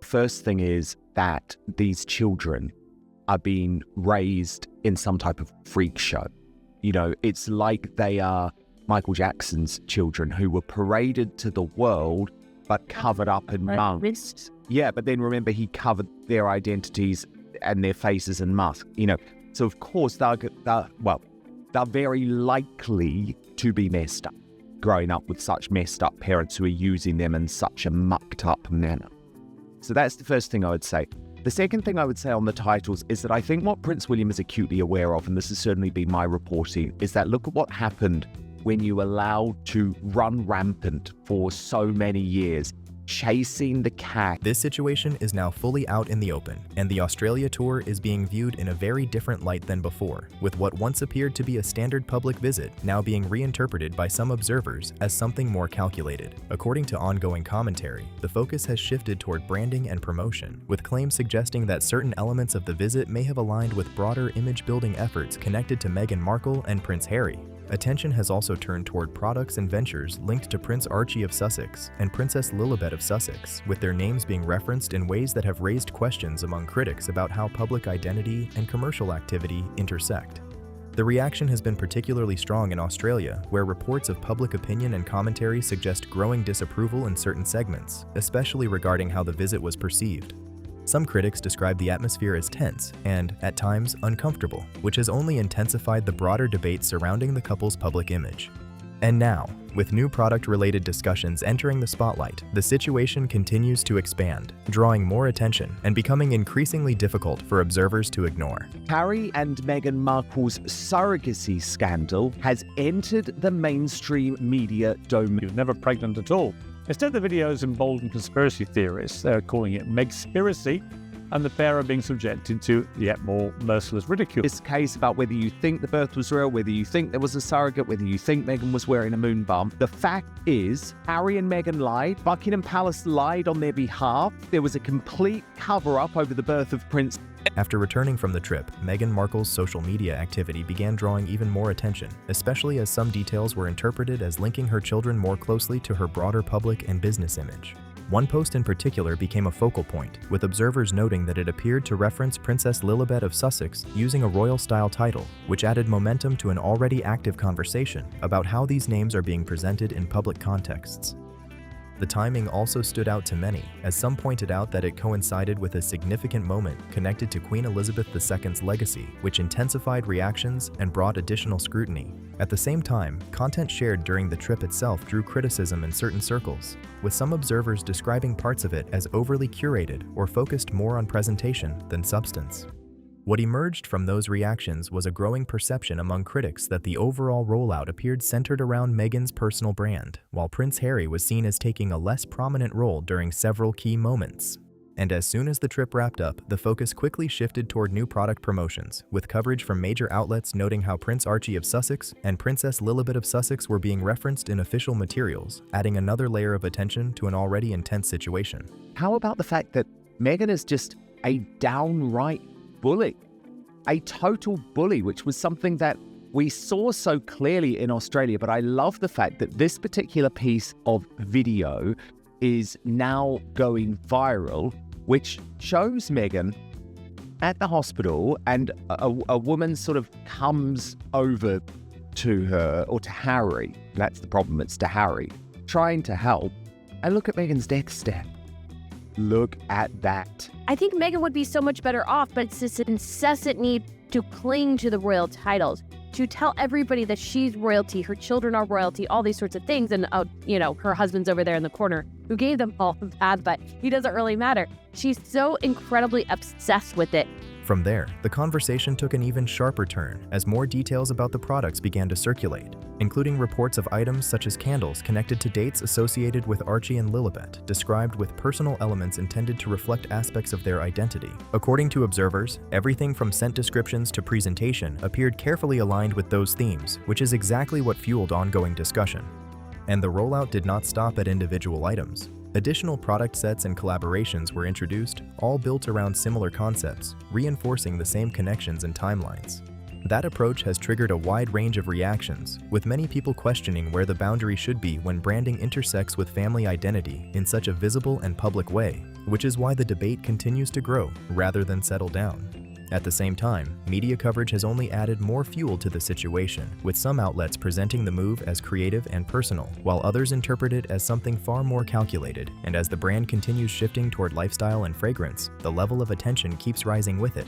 first thing is that these children are being raised in some type of freak show. You know, it's like they are Michael Jackson's children who were paraded to the world but covered up in masks. Yeah, but then remember, he covered their identities and their faces in masks. You know, so of course they're very likely to be messed up, growing up with such messed up parents who are using them in such a mucked up manner. So that's the first thing I would say. The second thing I would say on the titles is that I think what Prince William is acutely aware of, and this has certainly been my reporting, is that look at what happened when you allowed to run rampant for so many years, chasing the cat. This situation is now fully out in the open, and the Australia tour is being viewed in a very different light than before, with what once appeared to be a standard public visit now being reinterpreted by some observers as something more calculated. According to ongoing commentary, the focus has shifted toward branding and promotion, with claims suggesting that certain elements of the visit may have aligned with broader image-building efforts connected to Meghan Markle and Prince Harry. Attention has also turned toward products and ventures linked to Prince Archie of Sussex and Princess Lilibet of Sussex, with their names being referenced in ways that have raised questions among critics about how public identity and commercial activity intersect. The reaction has been particularly strong in Australia, where reports of public opinion and commentary suggest growing disapproval in certain segments, especially regarding how the visit was perceived. Some critics describe the atmosphere as tense and, at times, uncomfortable, which has only intensified the broader debate surrounding the couple's public image. And now, with new product-related discussions entering the spotlight, the situation continues to expand, drawing more attention and becoming increasingly difficult for observers to ignore. Harry and Meghan Markle's surrogacy scandal has entered the mainstream media domain. She was never pregnant at all. Instead, the videos embolden conspiracy theorists. They're calling it Megspiracy, and the pair are being subjected to yet more merciless ridicule. This case about whether you think the birth was real, whether you think there was a surrogate, whether you think Meghan was wearing a moon bump. The fact is, Harry and Meghan lied. Buckingham Palace lied on their behalf. There was a complete cover-up over the birth of Prince. After returning from the trip, Meghan Markle's social media activity began drawing even more attention, especially as some details were interpreted as linking her children more closely to her broader public and business image. One post in particular became a focal point, with observers noting that it appeared to reference Princess Lilibet of Sussex using a royal-style title, which added momentum to an already active conversation about how these names are being presented in public contexts. The timing also stood out to many, as some pointed out that it coincided with a significant moment connected to Queen Elizabeth II's legacy, which intensified reactions and brought additional scrutiny. At the same time, content shared during the trip itself drew criticism in certain circles, with some observers describing parts of it as overly curated or focused more on presentation than substance. What emerged from those reactions was a growing perception among critics that the overall rollout appeared centered around Meghan's personal brand, while Prince Harry was seen as taking a less prominent role during several key moments. And as soon as the trip wrapped up, the focus quickly shifted toward new product promotions, with coverage from major outlets noting how Prince Archie of Sussex and Princess Lilibet of Sussex were being referenced in official materials, adding another layer of attention to an already intense situation. How about the fact that Meghan is just a downright bully, a total bully, which was something that we saw so clearly in Australia. But I love the fact that this particular piece of video is now going viral, which shows Meghan at the hospital, and a woman sort of comes over to her, or to Harry. That's the problem, it's to Harry, trying to help. And look at Meghan's death stare. Look at that. I think Meghan would be so much better off, but it's this incessant need to cling to the royal titles, to tell everybody that she's royalty, her children are royalty, all these sorts of things. And, her husband's over there in the corner who gave them all that, but he doesn't really matter. She's so incredibly obsessed with it. From there, the conversation took an even sharper turn as more details about the products began to circulate, including reports of items such as candles connected to dates associated with Archie and Lilibet, described with personal elements intended to reflect aspects of their identity. According to observers, everything from scent descriptions to presentation appeared carefully aligned with those themes, which is exactly what fueled ongoing discussion. And the rollout did not stop at individual items. Additional product sets and collaborations were introduced, all built around similar concepts, reinforcing the same connections and timelines. That approach has triggered a wide range of reactions, with many people questioning where the boundary should be when branding intersects with family identity in such a visible and public way, which is why the debate continues to grow rather than settle down. At the same time, media coverage has only added more fuel to the situation, with some outlets presenting the move as creative and personal, while others interpret it as something far more calculated. And as the brand continues shifting toward lifestyle and fragrance, the level of attention keeps rising with it.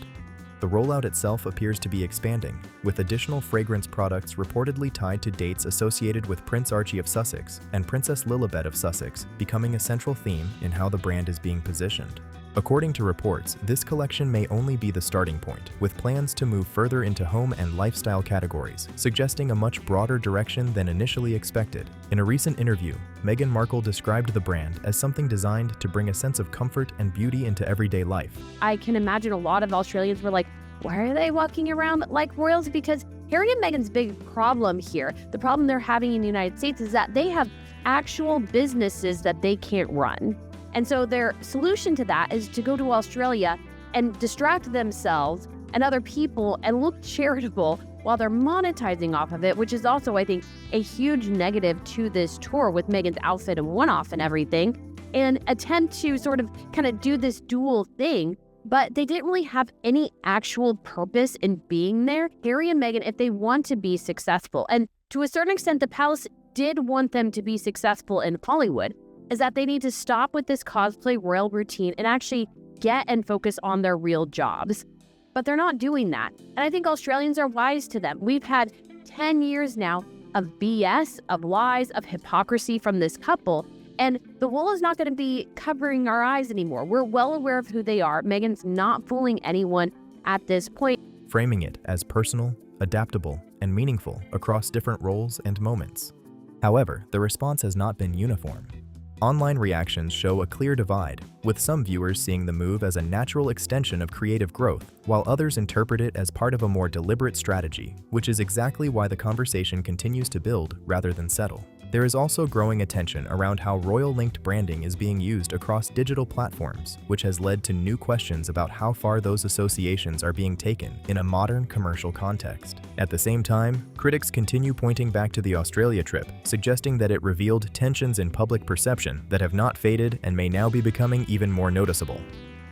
The rollout itself appears to be expanding, with additional fragrance products reportedly tied to dates associated with Prince Archie of Sussex and Princess Lilibet of Sussex becoming a central theme in how the brand is being positioned. According to reports, this collection may only be the starting point, with plans to move further into home and lifestyle categories, suggesting a much broader direction than initially expected. In a recent interview, Meghan Markle described the brand as something designed to bring a sense of comfort and beauty into everyday life. I can imagine a lot of Australians were like, why are they walking around like royals? Because Harry and Meghan's big problem here, the problem they're having in the United States, is that they have actual businesses that they can't run. And so their solution to that is to go to Australia and distract themselves and other people and look charitable while they're monetizing off of it, which is also, I think, a huge negative to this tour with Meghan's outfit and one-off and everything, and attempt to sort of kind of do this dual thing. But they didn't really have any actual purpose in being there. Harry and Meghan, if they want to be successful, and to a certain extent, the palace did want them to be successful in Hollywood, is that they need to stop with this cosplay royal routine and actually get and focus on their real jobs. But they're not doing that. And I think Australians are wise to them. We've had 10 years now of BS, of lies, of hypocrisy from this couple. And the wool is not going to be covering our eyes anymore. We're well aware of who they are. Meghan's not fooling anyone at this point. Framing it as personal, adaptable, and meaningful across different roles and moments. However, the response has not been uniform. Online reactions show a clear divide, with some viewers seeing the move as a natural extension of creative growth, while others interpret it as part of a more deliberate strategy, which is exactly why the conversation continues to build rather than settle. There is also growing attention around how royal-linked branding is being used across digital platforms, which has led to new questions about how far those associations are being taken in a modern commercial context. At the same time, critics continue pointing back to the Australia trip, suggesting that it revealed tensions in public perception that have not faded and may now be becoming even more noticeable.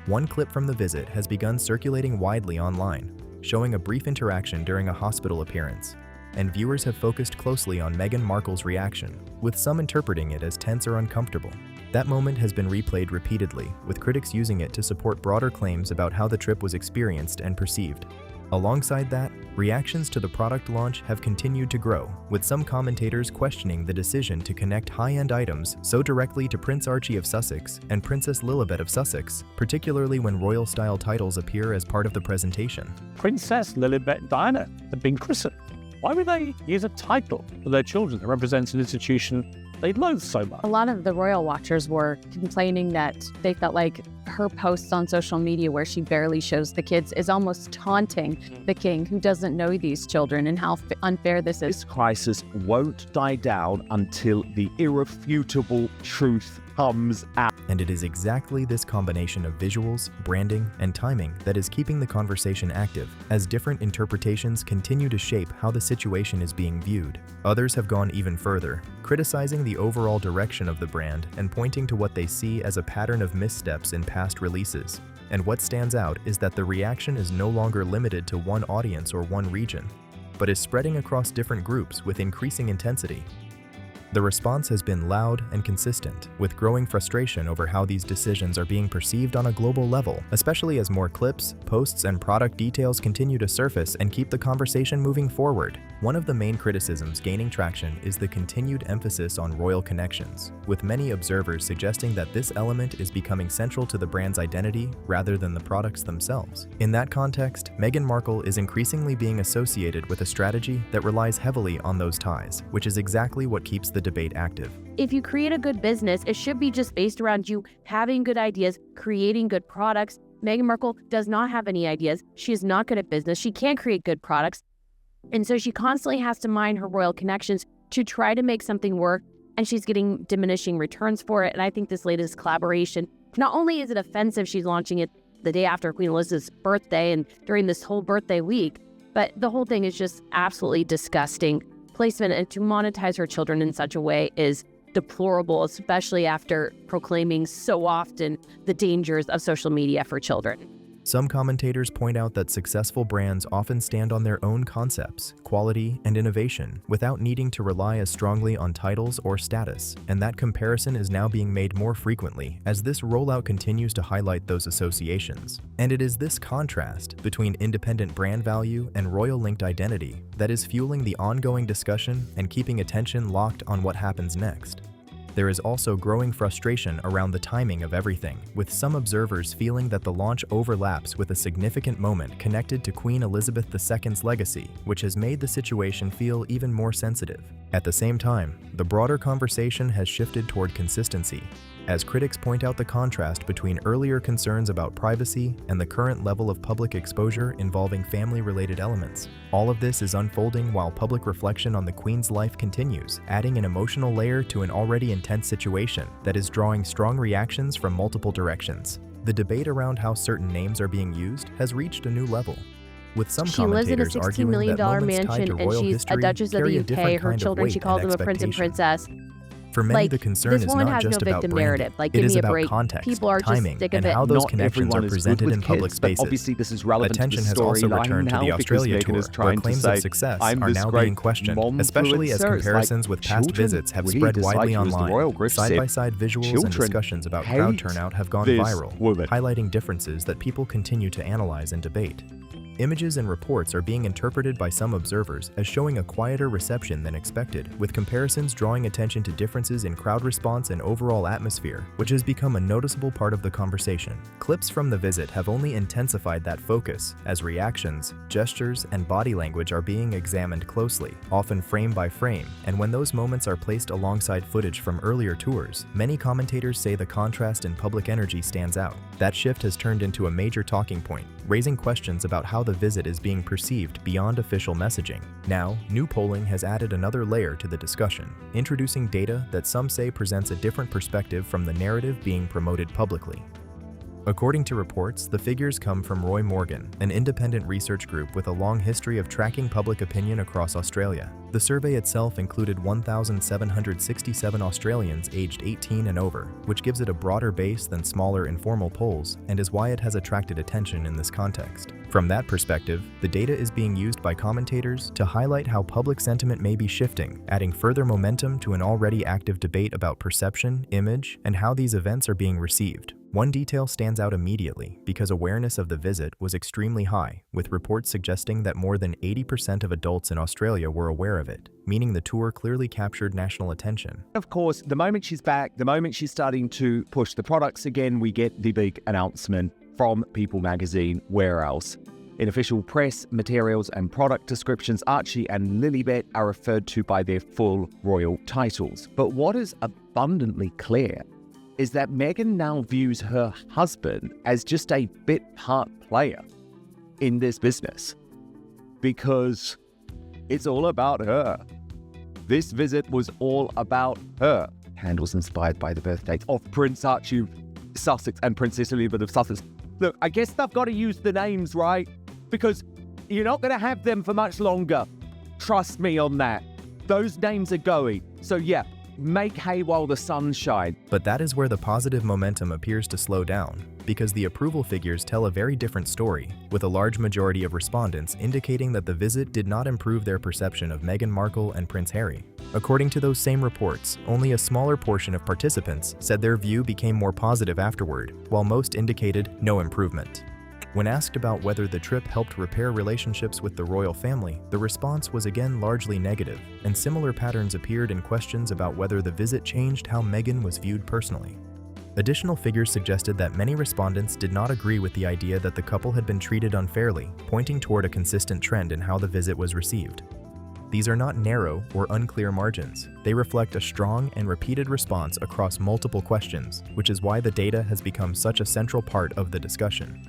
One clip from the visit has begun circulating widely online, showing a brief interaction during a hospital appearance, and viewers have focused closely on Meghan Markle's reaction, with some interpreting it as tense or uncomfortable. That moment has been replayed repeatedly, with critics using it to support broader claims about how the trip was experienced and perceived. Alongside that, reactions to the product launch have continued to grow, with some commentators questioning the decision to connect high-end items so directly to Prince Archie of Sussex and Princess Lilibet of Sussex, particularly when royal-style titles appear as part of the presentation. Princess Lilibet Diana had been christened. Why would they use a title for their children that represents an institution they loathe so much? A lot of the royal watchers were complaining that they felt like her posts on social media where she barely shows the kids is almost taunting the king, who doesn't know these children, and how unfair this is. This crisis won't die down until the irrefutable truth comes out. And it is exactly this combination of visuals, branding, and timing that is keeping the conversation active, as different interpretations continue to shape how the situation is being viewed. Others have gone even further, criticizing the overall direction of the brand and pointing to what they see as a pattern of missteps in past releases. And what stands out is that the reaction is no longer limited to one audience or one region, but is spreading across different groups with increasing intensity. The response has been loud and consistent, with growing frustration over how these decisions are being perceived on a global level, especially as more clips, posts, and product details continue to surface and keep the conversation moving forward. One of the main criticisms gaining traction is the continued emphasis on royal connections, with many observers suggesting that this element is becoming central to the brand's identity rather than the products themselves. In that context, Meghan Markle is increasingly being associated with a strategy that relies heavily on those ties, which is exactly what keeps the debate active. If you create a good business, it should be just based around you having good ideas, creating good products. Meghan Markle does not have any ideas. She is not good at business. She can't create good products. And so she constantly has to mine her royal connections to try to make something work, and she's getting diminishing returns for it. And I think this latest collaboration, not only is it offensive, she's launching it the day after Queen Elizabeth's birthday and during this whole birthday week, But the whole thing is just absolutely disgusting placement, and to monetize her children in such a way is deplorable, especially after proclaiming so often the dangers of social media for children. Some commentators point out that successful brands often stand on their own concepts, quality, and innovation without needing to rely as strongly on titles or status, and that comparison is now being made more frequently as this rollout continues to highlight those associations. And it is this contrast between independent brand value and royal-linked identity that is fueling the ongoing discussion and keeping attention locked on what happens next. There is also growing frustration around the timing of everything, with some observers feeling that the launch overlaps with a significant moment connected to Queen Elizabeth II's legacy, which has made the situation feel even more sensitive. At the same time, the broader conversation has shifted toward consistency, as critics point out the contrast between earlier concerns about privacy and the current level of public exposure involving family-related elements. All of this is unfolding while public reflection on the Queen's life continues, adding an emotional layer to an already intense situation that is drawing strong reactions from multiple directions. The debate around how certain names are being used has reached a new level, with some She lives in a commentators $16 arguing million that moments tied mansion, to and royal she's a history Duchess of carry the a UK. different Her kind of children, she weight calls and them a prince and expectation. princess. For many, Like, the concern this is one not has just no about victim branding. narrative. Like, It give is me a about break. context, People are just timing, sick of and it. how those Not connections everyone are is good presented with in public kids, but spaces. obviously this is relevant Attention to the has also storyline returned to now the because Australia Meghan tour, is where trying to claims say, of success "I'm are this now great being questioned, momfluencer." especially as It's like, comparisons with past children visits have really spread dislike widely you, as the online. Royal Griff said. Side-by-side visuals and Children discussions about crowd hate turnout have gone this viral, woman. highlighting differences that people continue to analyze and debate. Images and reports are being interpreted by some observers as showing a quieter reception than expected, with comparisons drawing attention to differences in crowd response and overall atmosphere, which has become a noticeable part of the conversation. Clips from the visit have only intensified that focus, as reactions, gestures, and body language are being examined closely, often frame by frame, and when those moments are placed alongside footage from earlier tours, many commentators say the contrast in public energy stands out. That shift has turned into a major talking point, raising questions about how the visit is being perceived beyond official messaging. Now, new polling has added another layer to the discussion, introducing data that some say presents a different perspective from the narrative being promoted publicly. According to reports, the figures come from Roy Morgan, an independent research group with a long history of tracking public opinion across Australia. The survey itself included 1,767 Australians aged 18 and over, which gives it a broader base than smaller informal polls, and is why it has attracted attention in this context. From that perspective, the data is being used by commentators to highlight how public sentiment may be shifting, adding further momentum to an already active debate about perception, image, and how these events are being received. One detail stands out immediately because awareness of the visit was extremely high, with reports suggesting that more than 80% of adults in Australia were aware of it, meaning the tour clearly captured national attention. Of course, the moment she's back, the moment she's starting to push the products again, we get the big announcement from People magazine. Where else? In official press materials and product descriptions, Archie and Lilibet are referred to by their full royal titles. But what is abundantly clear is that Meghan now views her husband as just a bit part player in this business, because it's all about her. This visit was all about her. Candles inspired by the birthdays of Prince Archie of Sussex and Princess Elizabeth of Sussex. Look, I guess they've got to use the names, right? Because you're not going to have them for much longer. Trust me on that. Those names are going. So yeah, make hay while the sun shines. But that is where the positive momentum appears to slow down, because the approval figures tell a very different story, with a large majority of respondents indicating that the visit did not improve their perception of Meghan Markle and Prince Harry. According to those same reports, only a smaller portion of participants said their view became more positive afterward, while most indicated no improvement. When asked about whether the trip helped repair relationships with the royal family, the response was again largely negative, and similar patterns appeared in questions about whether the visit changed how Meghan was viewed personally. Additional figures suggested that many respondents did not agree with the idea that the couple had been treated unfairly, pointing toward a consistent trend in how the visit was received. These are not narrow or unclear margins. They reflect a strong and repeated response across multiple questions, which is why the data has become such a central part of the discussion.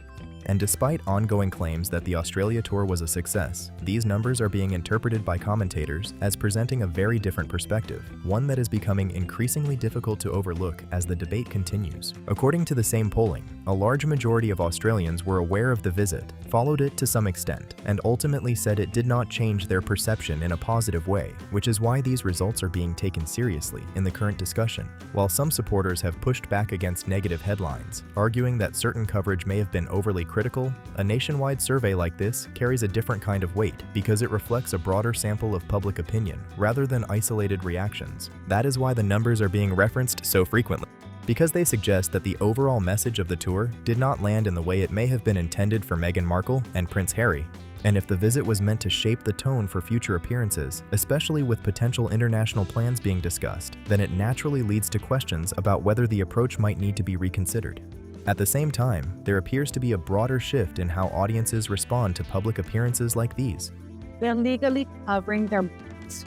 And despite ongoing claims that the Australia tour was a success, these numbers are being interpreted by commentators as presenting a very different perspective, one that is becoming increasingly difficult to overlook as the debate continues. According to the same polling, a large majority of Australians were aware of the visit, followed it to some extent, and ultimately said it did not change their perception in a positive way, which is why these results are being taken seriously in the current discussion. While some supporters have pushed back against negative headlines, arguing that certain coverage may have been overly critical, a nationwide survey like this carries a different kind of weight because it reflects a broader sample of public opinion rather than isolated reactions. That is why the numbers are being referenced so frequently, because they suggest that the overall message of the tour did not land in the way it may have been intended for Meghan Markle and Prince Harry. And if the visit was meant to shape the tone for future appearances, especially with potential international plans being discussed, then it naturally leads to questions about whether the approach might need to be reconsidered. At the same time, there appears to be a broader shift in how audiences respond to public appearances like these. They're legally covering their butts.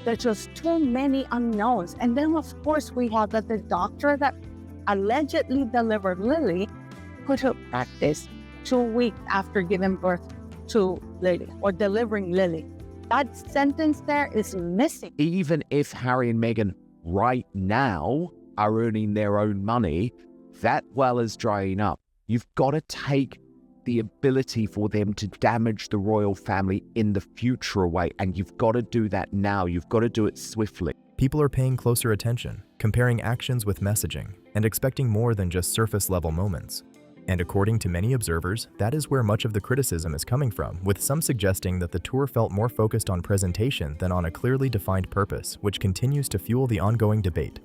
There's just too many unknowns. And then, of course, we have that the doctor that allegedly delivered Lily put her practice 2 weeks after giving birth to Lily or delivering Lily. That sentence there is missing. Even if Harry and Meghan right now are earning their own money, that well is drying up. You've got to take the ability for them to damage the royal family in the future away, and you've got to do that now. You've got to do it swiftly. People are paying closer attention, comparing actions with messaging, and expecting more than just surface-level moments. And according to many observers, that is where much of the criticism is coming from, with some suggesting that the tour felt more focused on presentation than on a clearly defined purpose, which continues to fuel the ongoing debate.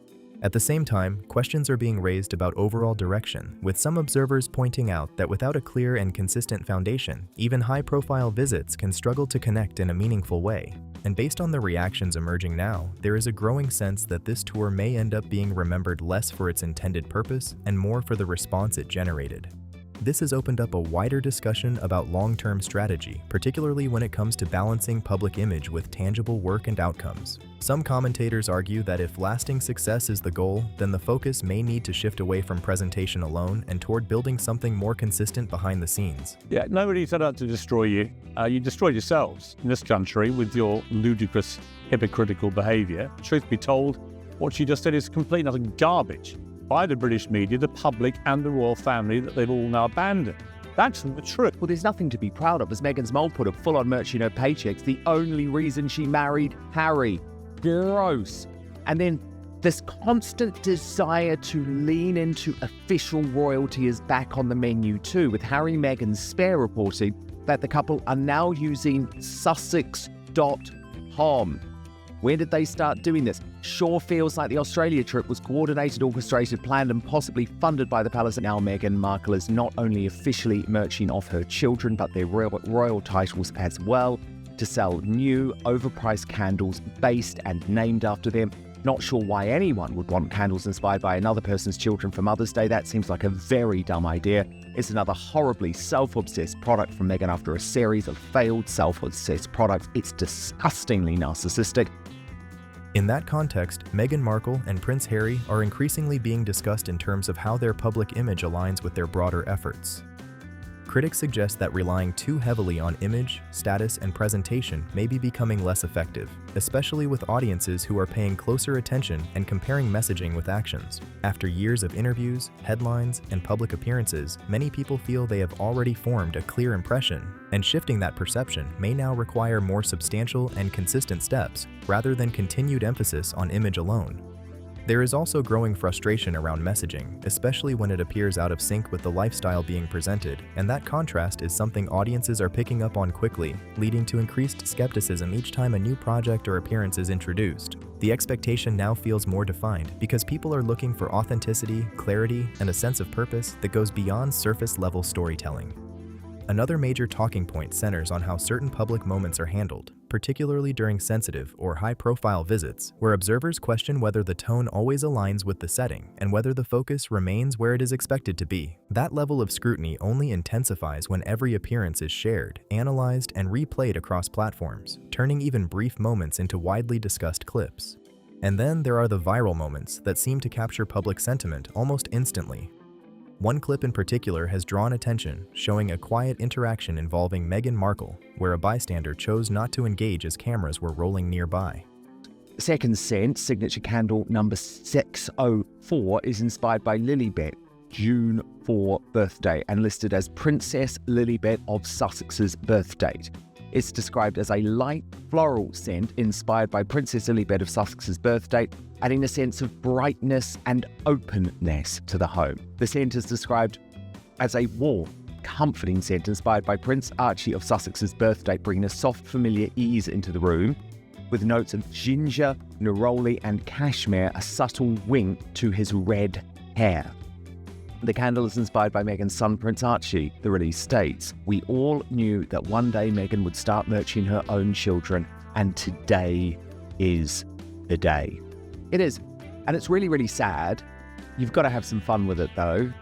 At the same time, questions are being raised about overall direction, with some observers pointing out that without a clear and consistent foundation, even high-profile visits can struggle to connect in a meaningful way. And based on the reactions emerging now, there is a growing sense that this tour may end up being remembered less for its intended purpose and more for the response it generated. This has opened up a wider discussion about long-term strategy, particularly when it comes to balancing public image with tangible work and outcomes. Some commentators argue that if lasting success is the goal, then the focus may need to shift away from presentation alone and toward building something more consistent behind the scenes. Yeah, nobody set out to destroy you. You destroyed yourselves in this country with your ludicrous, hypocritical behaviour. Truth be told, what she just said is complete and utter garbage by the British media, the public, and the royal family that they've all now abandoned. That's the truth. Well, there's nothing to be proud of, as Meghan's mole put a full-on merch in her paychecks. The only reason she married Harry. Gross. And then this constant desire to lean into official royalty is back on the menu too, with Harry and Meghan's Spare reporting that the couple are now using Sussex.com. When did they start doing this? Sure feels like the Australia trip was coordinated, orchestrated, planned, and possibly funded by the palace. Now Meghan Markle is not only officially merching off her children, but their royal titles as well, to sell new, overpriced candles based and named after them. Not sure why anyone would want candles inspired by another person's children for Mother's Day. That seems like a very dumb idea. It's another horribly self-obsessed product from Meghan after a series of failed self-obsessed products. It's disgustingly narcissistic. In that context, Meghan Markle and Prince Harry are increasingly being discussed in terms of how their public image aligns with their broader efforts. Critics suggest that relying too heavily on image, status, and presentation may be becoming less effective, especially with audiences who are paying closer attention and comparing messaging with actions. After years of interviews, headlines, and public appearances, many people feel they have already formed a clear impression, and shifting that perception may now require more substantial and consistent steps, rather than continued emphasis on image alone. There is also growing frustration around messaging, especially when it appears out of sync with the lifestyle being presented, and that contrast is something audiences are picking up on quickly, leading to increased skepticism each time a new project or appearance is introduced. The expectation now feels more defined because people are looking for authenticity, clarity, and a sense of purpose that goes beyond surface-level storytelling. Another major talking point centers on how certain public moments are handled, particularly during sensitive or high-profile visits, where observers question whether the tone always aligns with the setting and whether the focus remains where it is expected to be. That level of scrutiny only intensifies when every appearance is shared, analyzed, and replayed across platforms, turning even brief moments into widely discussed clips. And then there are the viral moments that seem to capture public sentiment almost instantly. One clip in particular has drawn attention, showing a quiet interaction involving Meghan Markle, where a bystander chose not to engage as cameras were rolling nearby. Second scent, signature candle number 604, is inspired by Lilibet, June 4 birthday, and listed as Princess Lilibet of Sussex's birth date. It's described as a light floral scent inspired by Princess Lilibet of Sussex's birth date, adding a sense of brightness and openness to the home. The scent is described as a warm, comforting scent inspired by Prince Archie of Sussex's birth date, bringing a soft, familiar ease into the room, with notes of ginger, neroli, and cashmere, a subtle wink to his red hair. The candle is inspired by Meghan's son, Prince Archie. The release states, "We all knew that one day Meghan would start nurturing her own children, and today is the day." It is. And it's really, really sad. You've got to have some fun with it, though.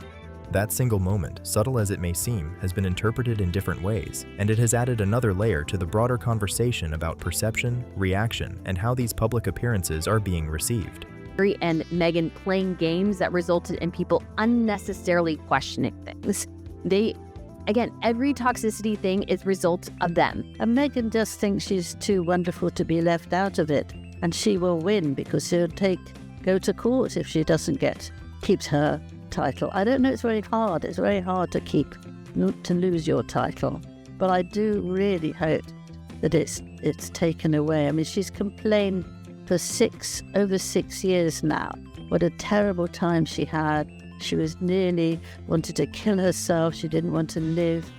That single moment, subtle as it may seem, has been interpreted in different ways, and it has added another layer to the broader conversation about perception, reaction, and how these public appearances are being received. Harry and Meghan playing games that resulted in people unnecessarily questioning things. Every toxicity thing is result of them. And Meghan just thinks she's too wonderful to be left out of it. And she will win because she'll go to court if she keeps her title. I don't know, it's very hard. It's very hard to lose your title. But I do really hope that it's taken away. I mean, she's complained for over 6 years now. What a terrible time she had. She was nearly wanted to kill herself. She didn't want to live.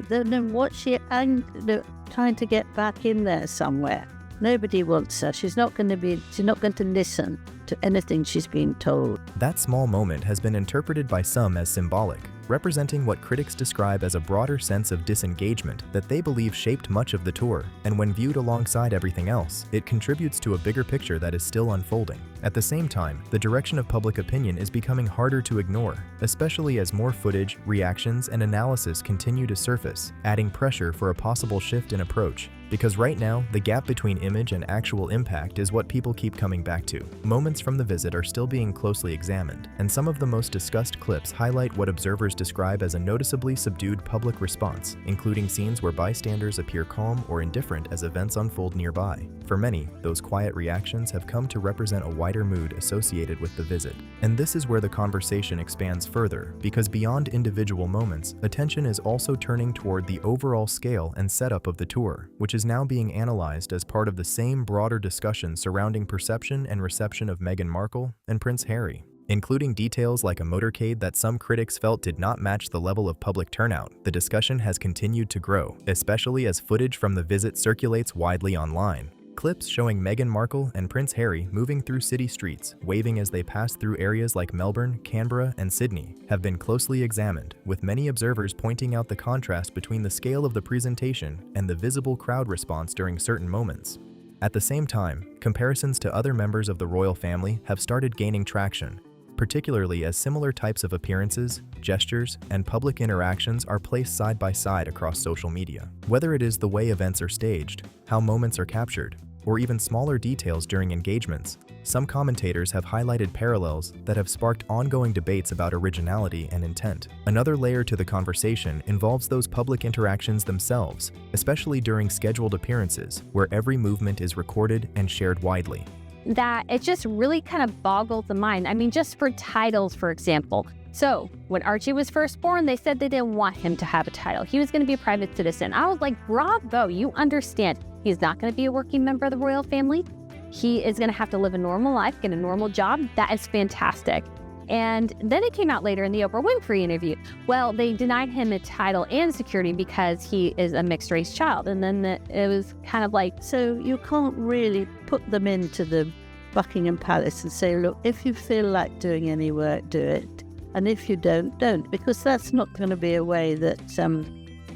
Then what trying to get back in there somewhere. Nobody wants her. She's not going to listen to anything she's been told. That small moment has been interpreted by some as symbolic, representing what critics describe as a broader sense of disengagement that they believe shaped much of the tour, and when viewed alongside everything else, it contributes to a bigger picture that is still unfolding. At the same time, the direction of public opinion is becoming harder to ignore, especially as more footage, reactions, and analysis continue to surface, adding pressure for a possible shift in approach. Because right now, the gap between image and actual impact is what people keep coming back to. Moments from the visit are still being closely examined, and some of the most discussed clips highlight what observers describe as a noticeably subdued public response, including scenes where bystanders appear calm or indifferent as events unfold nearby. For many, those quiet reactions have come to represent a wider mood associated with the visit. And this is where the conversation expands further, because beyond individual moments, attention is also turning toward the overall scale and setup of the tour, which is now being analyzed as part of the same broader discussion surrounding perception and reception of Meghan Markle and Prince Harry. Including details like a motorcade that some critics felt did not match the level of public turnout, the discussion has continued to grow, especially as footage from the visit circulates widely online. Clips showing Meghan Markle and Prince Harry moving through city streets, waving as they pass through areas like Melbourne, Canberra, and Sydney, have been closely examined, with many observers pointing out the contrast between the scale of the presentation and the visible crowd response during certain moments. At the same time, comparisons to other members of the royal family have started gaining traction, particularly as similar types of appearances, gestures, and public interactions are placed side by side across social media. Whether it is the way events are staged, how moments are captured, or even smaller details during engagements, some commentators have highlighted parallels that have sparked ongoing debates about originality and intent. Another layer to the conversation involves those public interactions themselves, especially during scheduled appearances, where every movement is recorded and shared widely. That it just really kind of boggles the mind. I mean, just for titles, for example. So when Archie was first born, they said they didn't want him to have a title. He was going to be a private citizen. I was like, bravo, you understand. He's not going to be a working member of the royal family. He is going to have to live a normal life, get a normal job. That is fantastic. And then it came out later in the Oprah Winfrey interview. Well, they denied him a title and security because he is a mixed race child. And then it was kind of like, so you can't really put them into the Buckingham Palace and say, look, if you feel like doing any work, do it. And if you don't, because that's not going to be a way that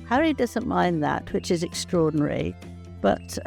Harry doesn't mind that, which is extraordinary. But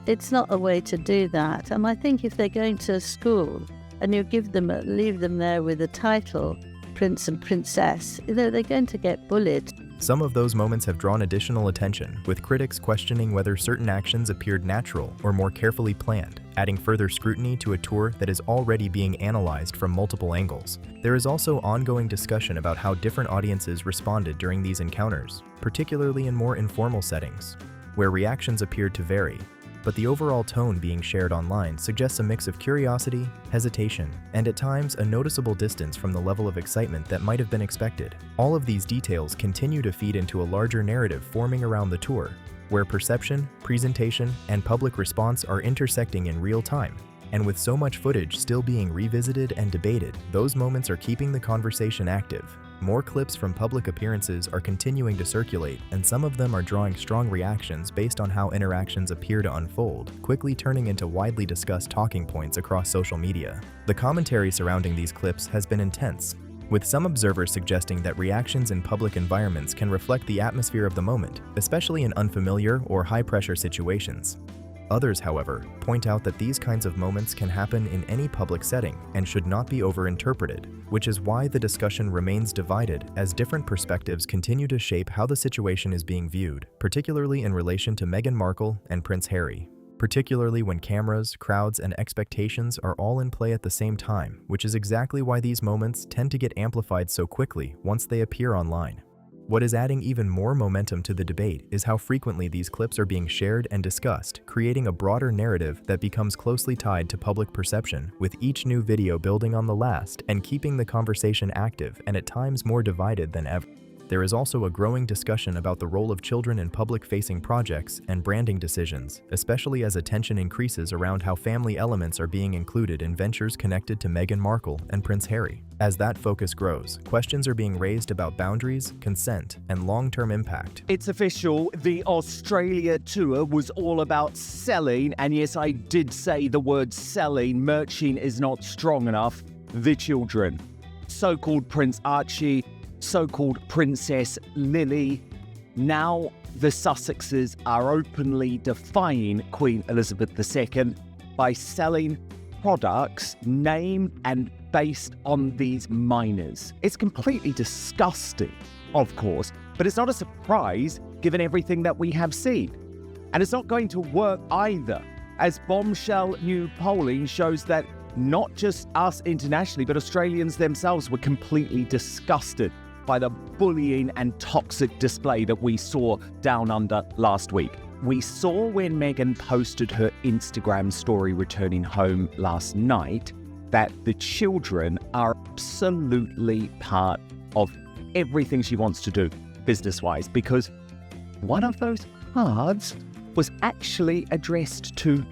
it's not a way to do that. And I think if they're going to school and you leave them there with a title, Prince and Princess, they're going to get bullied. Some of those moments have drawn additional attention, with critics questioning whether certain actions appeared natural or more carefully planned, adding further scrutiny to a tour that is already being analyzed from multiple angles. There is also ongoing discussion about how different audiences responded during these encounters, particularly in more informal settings, where reactions appeared to vary, but the overall tone being shared online suggests a mix of curiosity, hesitation, and at times a noticeable distance from the level of excitement that might have been expected. All of these details continue to feed into a larger narrative forming around the tour, where perception, presentation, and public response are intersecting in real time. And with so much footage still being revisited and debated, those moments are keeping the conversation active. More clips from public appearances are continuing to circulate, and some of them are drawing strong reactions based on how interactions appear to unfold, quickly turning into widely discussed talking points across social media. The commentary surrounding these clips has been intense, with some observers suggesting that reactions in public environments can reflect the atmosphere of the moment, especially in unfamiliar or high-pressure situations. Others, however, point out that these kinds of moments can happen in any public setting and should not be overinterpreted, which is why the discussion remains divided as different perspectives continue to shape how the situation is being viewed, particularly in relation to Meghan Markle and Prince Harry. Particularly when cameras, crowds, and expectations are all in play at the same time, which is exactly why these moments tend to get amplified so quickly once they appear online. What is adding even more momentum to the debate is how frequently these clips are being shared and discussed, creating a broader narrative that becomes closely tied to public perception, with each new video building on the last and keeping the conversation active and at times more divided than ever. There is also a growing discussion about the role of children in public-facing projects and branding decisions, especially as attention increases around how family elements are being included in ventures connected to Meghan Markle and Prince Harry. As that focus grows, questions are being raised about boundaries, consent, and long-term impact. It's official, the Australia tour was all about selling, and yes, I did say the word selling, merching is not strong enough, the children. So-called Prince Archie, so-called Princess Lily. Now the Sussexes are openly defying Queen Elizabeth II by selling products named and based on these minors. It's completely disgusting, of course, but it's not a surprise given everything that we have seen. And it's not going to work either, as bombshell new polling shows that not just us internationally, but Australians themselves were completely disgusted by the bullying and toxic display that we saw down under last week. We saw when Meghan posted her Instagram story returning home last night that the children are absolutely part of everything she wants to do business-wise, because one of those cards was actually addressed to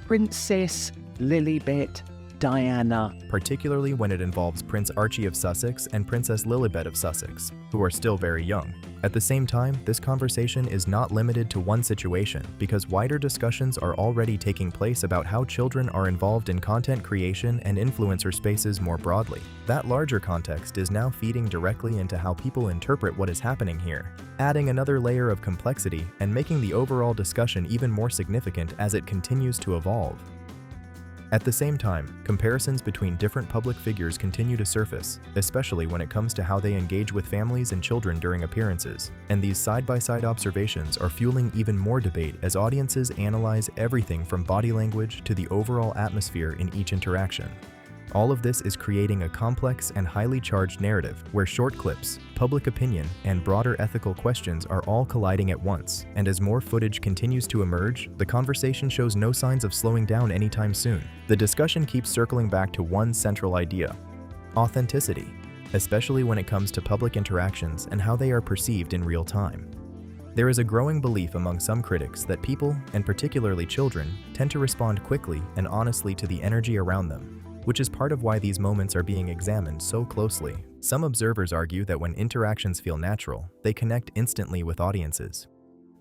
Princess Lilibet Diana. Particularly when it involves Prince Archie of Sussex and Princess Lilibet of Sussex, who are still very young. At the same time, this conversation is not limited to one situation, because wider discussions are already taking place about how children are involved in content creation and influencer spaces more broadly. That larger context is now feeding directly into how people interpret what is happening here, adding another layer of complexity and making the overall discussion even more significant as it continues to evolve. At the same time, comparisons between different public figures continue to surface, especially when it comes to how they engage with families and children during appearances, and these side-by-side observations are fueling even more debate as audiences analyze everything from body language to the overall atmosphere in each interaction. All of this is creating a complex and highly charged narrative where short clips, public opinion, and broader ethical questions are all colliding at once. And as more footage continues to emerge, the conversation shows no signs of slowing down anytime soon. The discussion keeps circling back to one central idea: authenticity, especially when it comes to public interactions and how they are perceived in real time. There is a growing belief among some critics that people, and particularly children, tend to respond quickly and honestly to the energy around them, which is part of why these moments are being examined so closely. Some observers argue that when interactions feel natural, they connect instantly with audiences.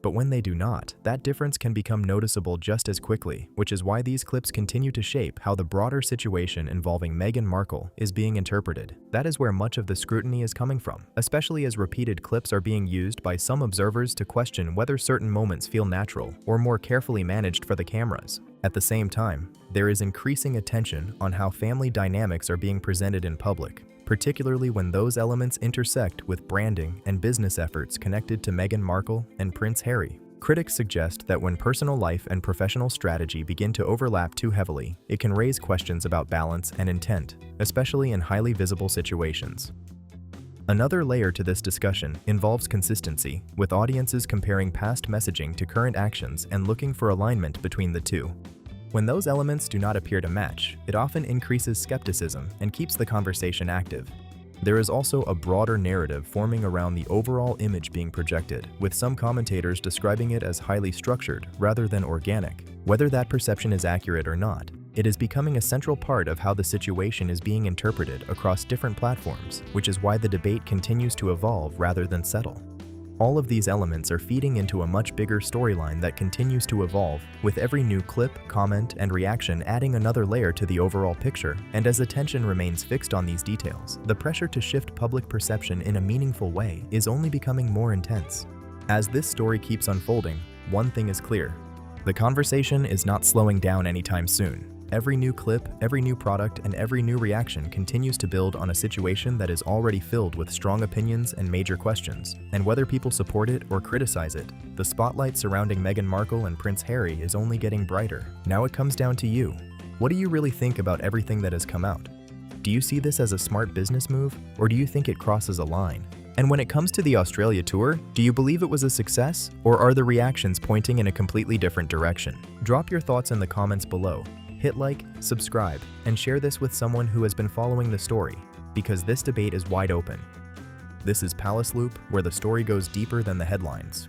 But when they do not, that difference can become noticeable just as quickly, which is why these clips continue to shape how the broader situation involving Meghan Markle is being interpreted. That is where much of the scrutiny is coming from, especially as repeated clips are being used by some observers to question whether certain moments feel natural or more carefully managed for the cameras. At the same time, there is increasing attention on how family dynamics are being presented in public. particularly when those elements intersect with branding and business efforts connected to Meghan Markle and Prince Harry. Critics suggest that when personal life and professional strategy begin to overlap too heavily, it can raise questions about balance and intent, especially in highly visible situations. Another layer to this discussion involves consistency, with audiences comparing past messaging to current actions and looking for alignment between the two. When those elements do not appear to match, it often increases skepticism and keeps the conversation active. There is also a broader narrative forming around the overall image being projected, with some commentators describing it as highly structured rather than organic. Whether that perception is accurate or not, it is becoming a central part of how the situation is being interpreted across different platforms, which is why the debate continues to evolve rather than settle. All of these elements are feeding into a much bigger storyline that continues to evolve, with every new clip, comment, and reaction adding another layer to the overall picture. And as attention remains fixed on these details, the pressure to shift public perception in a meaningful way is only becoming more intense. As this story keeps unfolding, one thing is clear: the conversation is not slowing down anytime soon. Every new clip, every new product, and every new reaction continues to build on a situation that is already filled with strong opinions and major questions. And whether people support it or criticize it, the spotlight surrounding Meghan Markle and Prince Harry is only getting brighter. Now it comes down to you. What do you really think about everything that has come out? Do you see this as a smart business move, or do you think it crosses a line? And when it comes to the Australia tour, do you believe it was a success, or are the reactions pointing in a completely different direction? Drop your thoughts in the comments below. Hit like, subscribe, and share this with someone who has been following the story, because this debate is wide open. This is Palace Loop, where the story goes deeper than the headlines.